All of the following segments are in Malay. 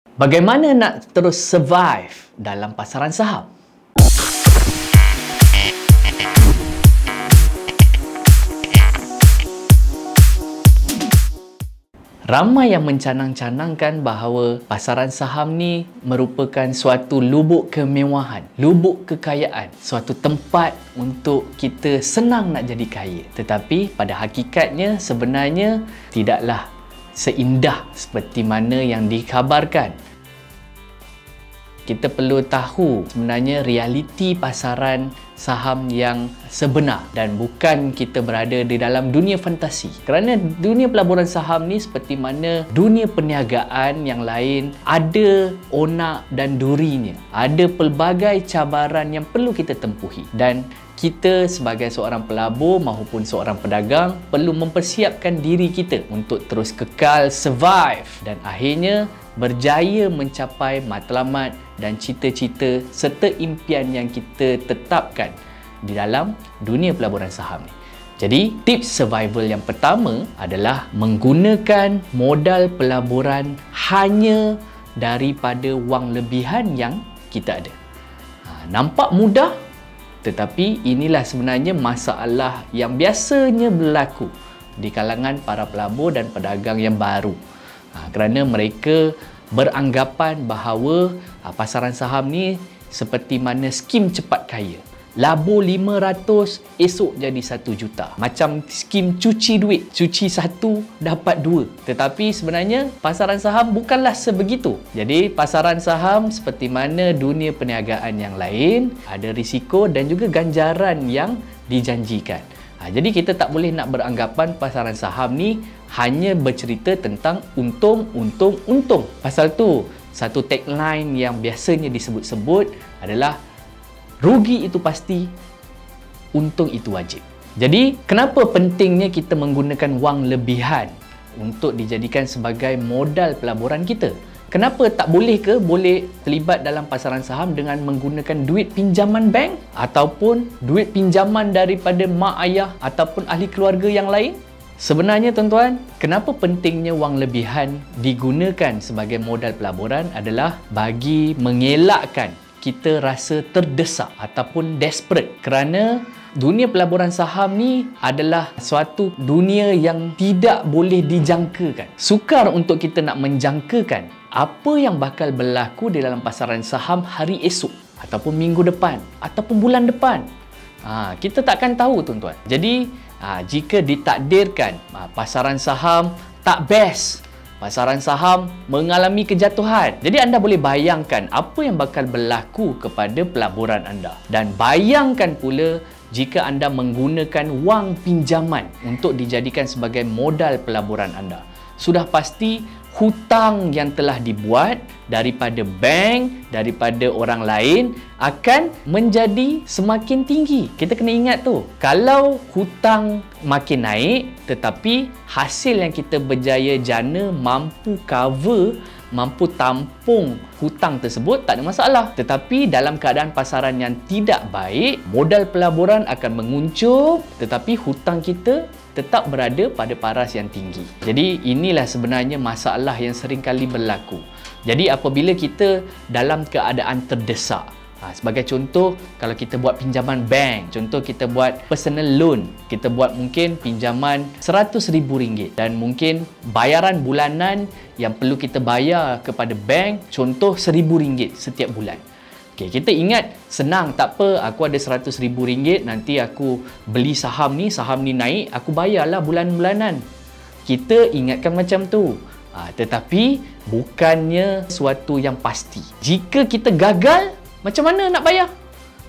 Bagaimana nak terus survive dalam pasaran saham? Ramai yang mencanang-canangkan bahawa pasaran saham ni merupakan suatu lubuk kemewahan, lubuk kekayaan, suatu tempat untuk kita senang nak jadi kaya. Tetapi pada hakikatnya sebenarnya tidaklah seindah seperti mana yang dikhabarkan. Kita perlu tahu sebenarnya realiti pasaran saham yang sebenar dan bukan kita berada di dalam dunia fantasi. Kerana dunia pelaburan saham ni seperti mana dunia perniagaan yang lain, ada onak dan durinya. Ada pelbagai cabaran yang perlu kita tempuhi dan kita sebagai seorang pelabur maupun seorang pedagang perlu mempersiapkan diri kita untuk terus kekal survive dan akhirnya berjaya mencapai matlamat dan cita-cita serta impian yang kita tetapkan di dalam dunia pelaburan saham ni. Jadi, tips survival yang pertama adalah menggunakan modal pelaburan hanya daripada wang lebihan yang kita ada. Nampak mudah, tetapi inilah sebenarnya masalah yang biasanya berlaku di kalangan para pelabur dan pedagang yang baru. Kerana mereka beranggapan bahawa pasaran saham ni seperti mana skim cepat kaya. Labur 500, esok jadi 1 juta. Macam skim cuci duit. Cuci 1, dapat 2. Tetapi sebenarnya pasaran saham bukanlah sebegitu. Jadi pasaran saham seperti mana dunia perniagaan yang lain, ada risiko dan juga ganjaran yang dijanjikan. Jadi kita tak boleh nak beranggapan pasaran saham ni hanya bercerita tentang untung. Pasal tu, satu tagline yang biasanya disebut-sebut adalah rugi itu pasti, untung itu wajib. Jadi, kenapa pentingnya kita menggunakan wang lebihan untuk dijadikan sebagai modal pelaburan kita? Kenapa tak boleh ke boleh terlibat dalam pasaran saham dengan menggunakan duit pinjaman bank ataupun duit pinjaman daripada mak ayah ataupun ahli keluarga yang lain? Sebenarnya tuan-tuan, kenapa pentingnya wang lebihan digunakan sebagai modal pelaburan adalah bagi mengelakkan kita rasa terdesak ataupun desperate kerana dunia pelaburan saham ni adalah suatu dunia yang tidak boleh dijangkakan. Sukar untuk kita nak menjangkakan apa yang bakal berlaku di dalam pasaran saham hari esok ataupun minggu depan ataupun bulan depan. Kita takkan tahu tuan-tuan. Jadi jika ditakdirkan pasaran saham tak best, pasaran saham mengalami kejatuhan, jadi anda boleh bayangkan apa yang bakal berlaku kepada pelaburan anda. Dan bayangkan pula jika anda menggunakan wang pinjaman untuk dijadikan sebagai modal pelaburan anda. Sudah pasti hutang yang telah dibuat daripada bank, daripada orang lain akan menjadi semakin tinggi. Kita kena ingat tu. Kalau hutang makin naik tetapi hasil yang kita berjaya jana mampu cover, mampu tampung hutang tersebut, tak ada masalah. Tetapi dalam keadaan pasaran yang tidak baik, modal pelaburan akan menguncur tetapi hutang kita tetap berada pada paras yang tinggi. Jadi inilah sebenarnya masalah yang sering kali berlaku. Jadi apabila kita dalam keadaan terdesak, sebagai contoh, kalau kita buat pinjaman bank, contoh kita buat personal loan, kita buat mungkin pinjaman RM100,000 dan mungkin bayaran bulanan yang perlu kita bayar kepada bank, contoh RM1,000 setiap bulan. Kita ingat senang, tak apa, aku ada RM100,000, nanti aku beli saham ni naik, aku bayarlah bulan-bulanan. Kita ingatkan macam tu. Tetapi bukannya suatu yang pasti. Jika kita gagal, macam mana nak bayar?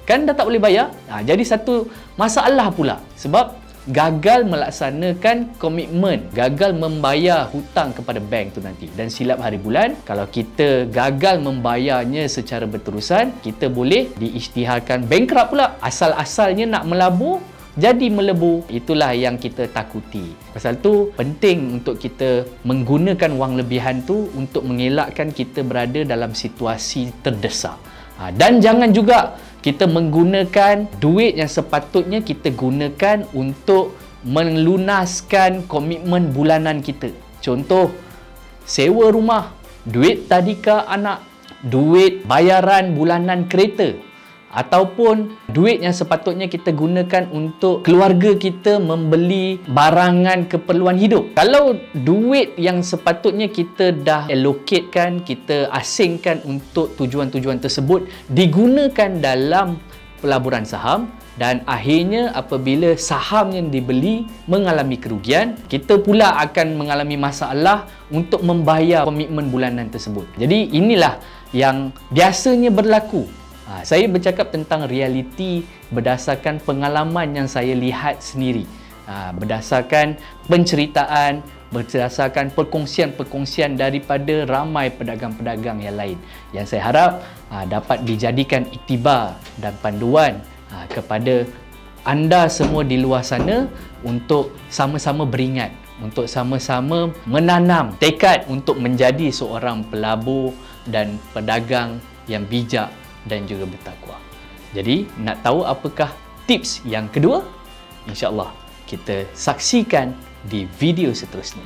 Kan dah tak boleh bayar. Jadi satu masalah pula. Sebab gagal melaksanakan komitmen, gagal membayar hutang kepada bank tu nanti. Dan silap hari bulan, kalau kita gagal membayarnya secara berterusan, kita boleh diisytiharkan bankrupt pula. Asal-asalnya nak melabur, jadi melebu. Itulah yang kita takuti. Pasal tu penting untuk kita menggunakan wang lebihan tu untuk mengelakkan kita berada dalam situasi terdesak. Dan jangan juga kita menggunakan duit yang sepatutnya kita gunakan untuk melunaskan komitmen bulanan kita. Contoh, sewa rumah. duit tadika anak, duit bayaran bulanan kereta, ataupun duit yang sepatutnya kita gunakan untuk keluarga kita membeli barangan keperluan hidup. Kalau duit yang sepatutnya kita dah allocatekan, kita asingkan untuk tujuan-tujuan tersebut digunakan dalam pelaburan saham, dan akhirnya apabila saham yang dibeli mengalami kerugian, kita pula akan mengalami masalah untuk membayar komitmen bulanan tersebut. Jadi inilah yang biasanya berlaku. Saya bercakap tentang realiti berdasarkan pengalaman yang saya lihat sendiri, berdasarkan penceritaan, berdasarkan perkongsian-perkongsian daripada ramai pedagang-pedagang yang lain, yang saya harap dapat dijadikan iktibar dan panduan kepada anda semua di luar sana untuk sama-sama beringat, untuk sama-sama menanam tekad untuk menjadi seorang pelabur dan pedagang yang bijak dan juga bertakwa. Jadi, nak tahu apakah tips yang kedua? InsyaAllah kita saksikan di video seterusnya.